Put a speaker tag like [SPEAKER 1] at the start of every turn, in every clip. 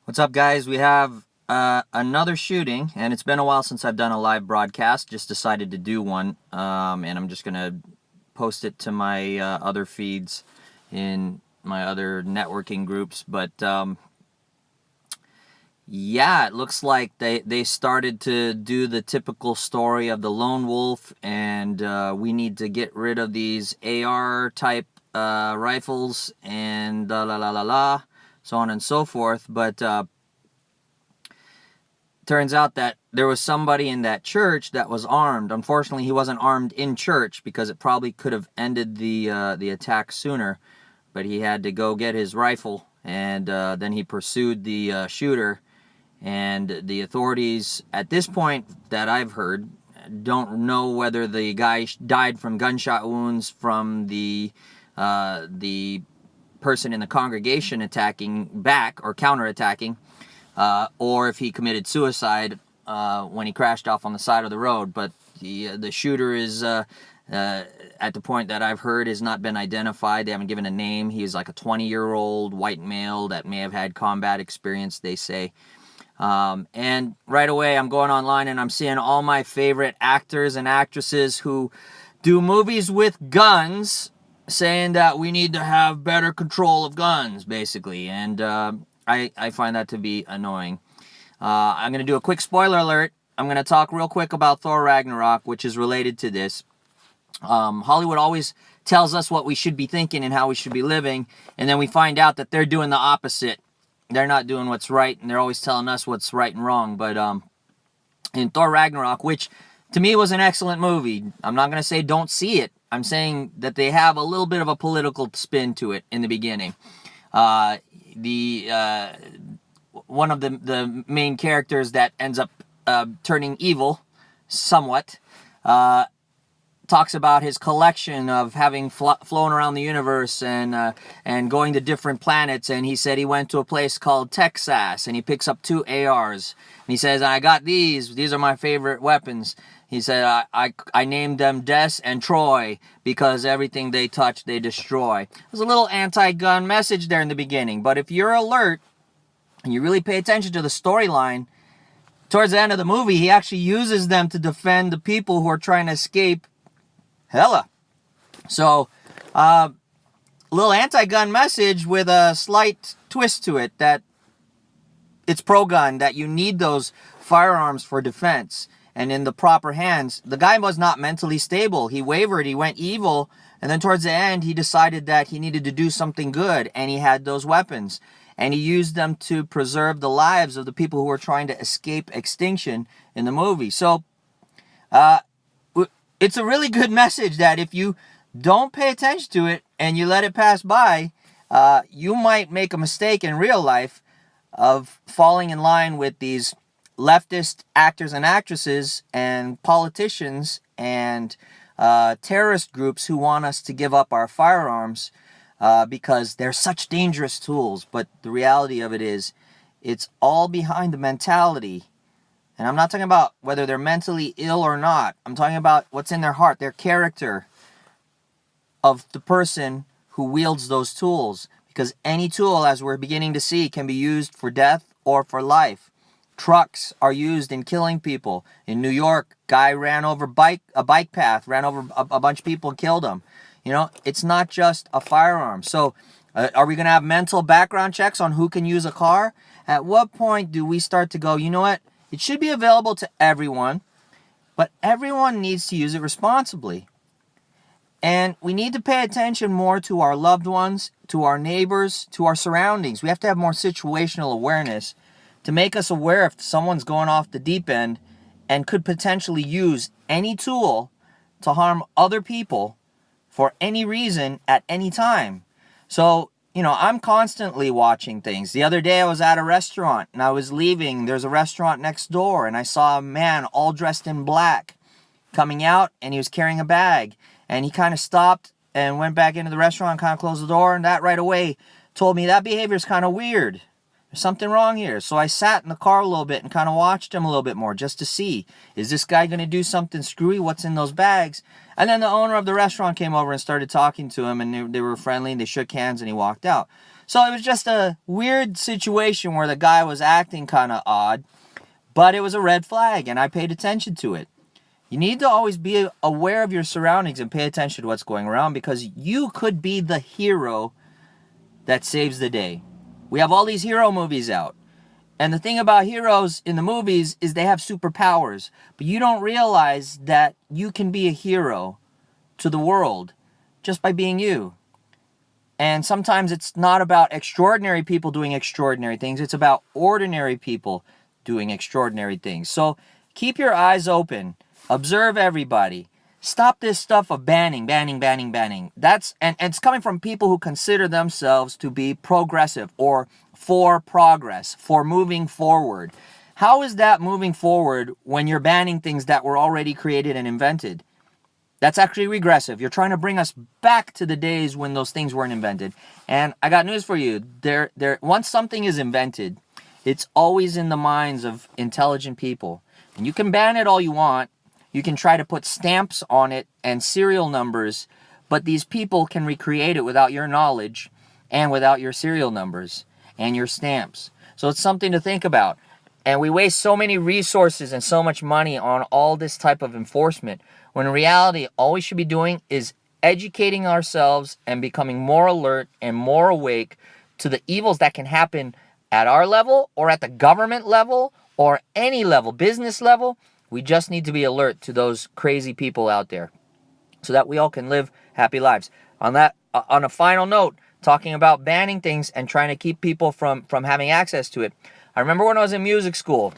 [SPEAKER 1] What's up, guys? We have another shooting, and it's been a while since I've done a live broadcast. Just decided to do one, and I'm just gonna post it to my other feeds in my other networking groups. But yeah, it looks like they started to do the typical story of the lone wolf, and we need to get rid of these AR type rifles and la la la la la, so on and so forth. But turns out that there was somebody in that church that was armed. Unfortunately, he wasn't armed in church because it probably could have ended the attack sooner. But he had to go get his rifle, and then he pursued the shooter. And the authorities, at this point that I've heard, don't know whether the guy died from gunshot wounds from the person in the congregation attacking back or counterattacking, or if he committed suicide when he crashed off on the side of the road. But the shooter is, at the point that I've heard, has not been identified. They haven't given a name. He's like a 20-year-old white male that may have had combat experience, they say. And right away, I'm going online and I'm seeing all my favorite actors and actresses who do movies with guns saying that we need to have better control of guns, basically. And I find that to be annoying. I'm going to do a quick spoiler alert. I'm going to talk real quick about Thor Ragnarok, which is related to this. Hollywood always tells us what we should be thinking and how we should be living, and then we find out that they're doing the opposite. They're not doing what's right, and they're always telling us what's right and wrong. But in Thor Ragnarok, which to me was an excellent movie, I'm not going to say don't see it. I'm saying that they have a little bit of a political spin to it in the beginning. One of the main characters that ends up turning evil somewhat talks about his collection of having flown around the universe and going to different planets. And he said he went to a place called Texas, and he picks up 2 ARs. And he says, I got these. These are my favorite weapons. He said, I named them Des and Troy because everything they touch, they destroy. There's a little anti-gun message there in the beginning. But if you're alert and you really pay attention to the storyline, towards the end of the movie, he actually uses them to defend the people who are trying to escape Hela. So, little anti-gun message with a slight twist to it that it's pro-gun, that you need those firearms for defense and in the proper hands. The guy was not mentally stable. He wavered, he went evil, and then towards the end, he decided that he needed to do something good, and he had those weapons. And he used them to preserve the lives of the people who were trying to escape extinction in the movie. So, it's a really good message that if you don't pay attention to it and you let it pass by, you might make a mistake in real life of falling in line with these leftist actors and actresses and politicians and terrorist groups who want us to give up our firearms because they're such dangerous tools. But the reality of it is, it's all behind the mentality. And I'm not talking about whether they're mentally ill or not. I'm talking about what's in their heart, their character of the person who wields those tools. Because any tool, as we're beginning to see, can be used for death or for life. Trucks are used in killing people. In New York, guy ran over a bike path, ran over a bunch of people and killed them. You know, it's not just a firearm. So are we going to have mental background checks on who can use a car? At what point do we start to go, you know what? It should be available to everyone, but everyone needs to use it responsibly. And we need to pay attention more to our loved ones, to our neighbors, to our surroundings. We have to have more situational awareness to make us aware if someone's going off the deep end and could potentially use any tool to harm other people for any reason at any time. So, I'm constantly watching things. The other day I was at a restaurant and I was leaving. There's a restaurant next door and I saw a man all dressed in black coming out, and he was carrying a bag. And he kind of stopped and went back into the restaurant and kind of closed the door. And that right away told me that behavior is kind of weird. There's something wrong here. So I sat in the car a little bit and kind of watched him a little bit more just to see, is this guy going to do something screwy? What's in those bags? And then the owner of the restaurant came over and started talking to him, and they were friendly, and they shook hands, and he walked out. So it was just a weird situation where the guy was acting kind of odd, but it was a red flag, and I paid attention to it. You need to always be aware of your surroundings and pay attention to what's going around, because you could be the hero that saves the day. We have all these hero movies out. And the thing about heroes in the movies is they have superpowers. But you don't realize that you can be a hero to the world just by being you. And sometimes it's not about extraordinary people doing extraordinary things. It's about ordinary people doing extraordinary things. So keep your eyes open. Observe everybody. Stop this stuff of banning. That's and it's coming from people who consider themselves to be progressive or for progress, for moving forward. How is that moving forward when you're banning things that were already created and invented? That's actually regressive. You're trying to bring us back to the days when those things weren't invented. And I got news for you. Once something is invented, it's always in the minds of intelligent people. And you can ban it all you want. You can try to put stamps on it and serial numbers, but these people can recreate it without your knowledge and without your serial numbers and your stamps. So it's something to think about. And we waste so many resources and so much money on all this type of enforcement, when in reality, all we should be doing is educating ourselves and becoming more alert and more awake to the evils that can happen at our level or at the government level or any level, business level. We just need to be alert to those crazy people out there so that we all can live happy lives. On a final note, talking about banning things and trying to keep people from having access to it. I remember when I was in music school,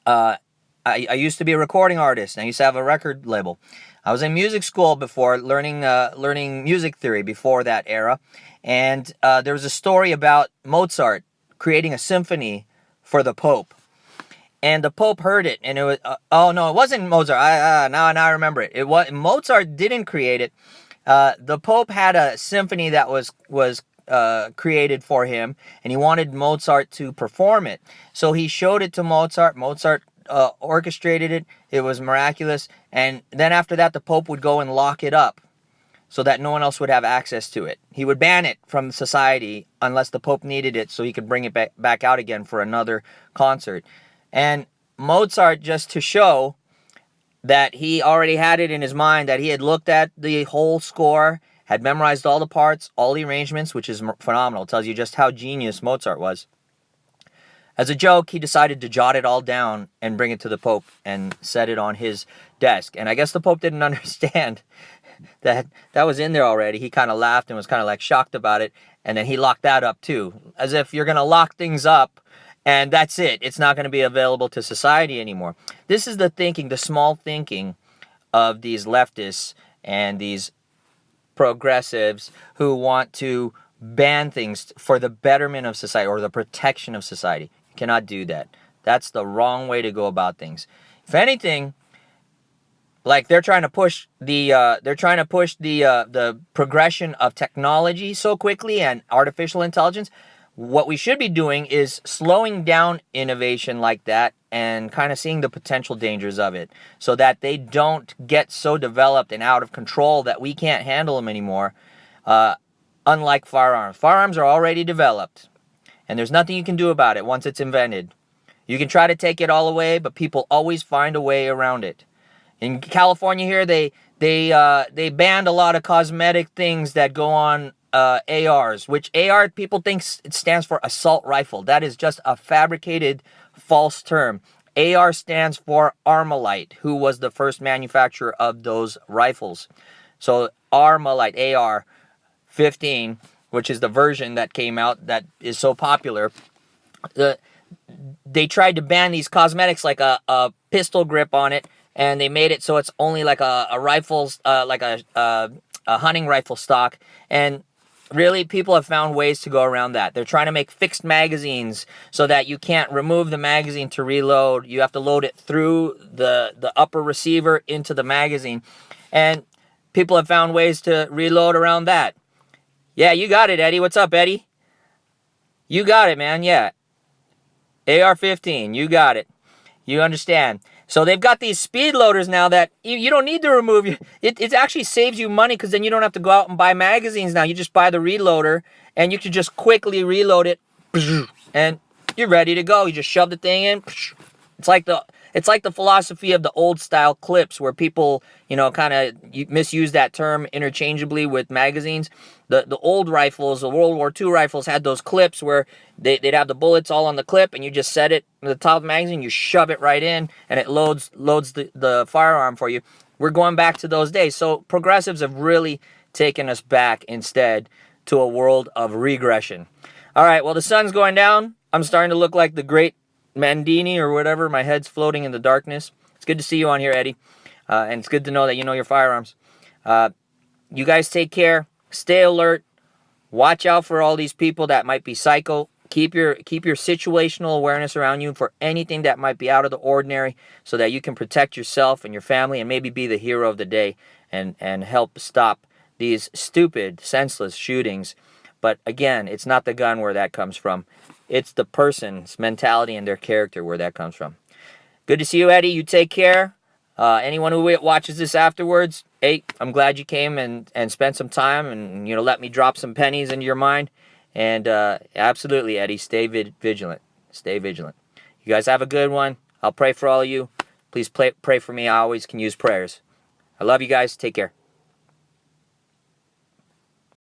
[SPEAKER 1] I used to be a recording artist, and I used to have a record label. I was in music school before, learning music theory before that era, and there was a story about Mozart creating a symphony for the Pope. And the Pope heard it, and it was, oh no, it wasn't Mozart. Now I remember it. It was Mozart didn't create it. The Pope had a symphony that was created for him, and he wanted Mozart to perform it. So he showed it to Mozart. Mozart orchestrated it. It was miraculous. And then after that, the Pope would go and lock it up so that no one else would have access to it. He would ban it from society unless the Pope needed it so he could bring it back out again for another concert. And Mozart, just to show that he already had it in his mind, that he had looked at the whole score, had memorized all the parts, all the arrangements, which is phenomenal. It tells you just how genius Mozart was. As a joke, he decided to jot it all down and bring it to the Pope and set it on his desk. And I guess the Pope didn't understand that was in there already. He kind of laughed and was kind of like shocked about it. And then he locked that up too. As if you're going to lock things up and that's it. It's not going to be available to society anymore. This is the thinking, the small thinking of these leftists and these progressives who want to ban things for the betterment of society or the protection of society. You cannot do that. That's the wrong way to go about things. If anything, like they're trying to push the progression of technology so quickly and artificial intelligence. What we should be doing is slowing down innovation like that and kind of seeing the potential dangers of it so that they don't get so developed and out of control that we can't handle them anymore. Unlike firearms. Firearms are already developed, and there's nothing you can do about it once it's invented. You can try to take it all away, but people always find a way around it. In California here, they banned a lot of cosmetic things that go on ARs, which AR people think it stands for assault rifle. That is just a fabricated false term. AR stands for Armalite, who was the first manufacturer of those rifles. So Armalite, AR-15, which is the version that came out that is so popular. They tried to ban these cosmetics like a pistol grip on it, and they made it so it's only like a rifle's, like a hunting rifle stock. And really, people have found ways to go around that. They're trying to make fixed magazines so that you can't remove the magazine to reload. You have to load it through the upper receiver into the magazine. And people have found ways to reload around that. Yeah, you got it, Eddie. What's up, Eddie? You got it, man. Yeah. AR-15, you got it. You understand. So they've got these speed loaders now that you don't need to remove. It actually saves you money because then you don't have to go out and buy magazines now. You just buy the reloader and you can just quickly reload it and you're ready to go. You just shove the thing in. It's like the philosophy of the old style clips where people, kind of misuse that term interchangeably with magazines. The old rifles, the World War II rifles, had those clips where they'd have the bullets all on the clip, and you just set it on the top of the magazine, you shove it right in, and it loads the firearm for you. We're going back to those days. So progressives have really taken us back instead to a world of regression. All right, well, the sun's going down. I'm starting to look like the great Mandini or whatever. My head's floating in the darkness. It's good to see you on here, Eddie. And it's good to know that you know your firearms. You guys take care. Stay alert. Watch out for all these people that might be psycho. Keep your situational awareness around you for anything that might be out of the ordinary so that you can protect yourself and your family and maybe be the hero of the day and help stop these stupid, senseless shootings. But again, it's not the gun where that comes from. It's the person's mentality and their character where that comes from. Good to see you, Eddie. You take care. Anyone who watches this afterwards, hey, I'm glad you came and spent some time and let me drop some pennies into your mind. And absolutely, Eddie, stay vigilant. Stay vigilant. You guys have a good one. I'll pray for all of you. Please pray for me. I always can use prayers. I love you guys. Take care.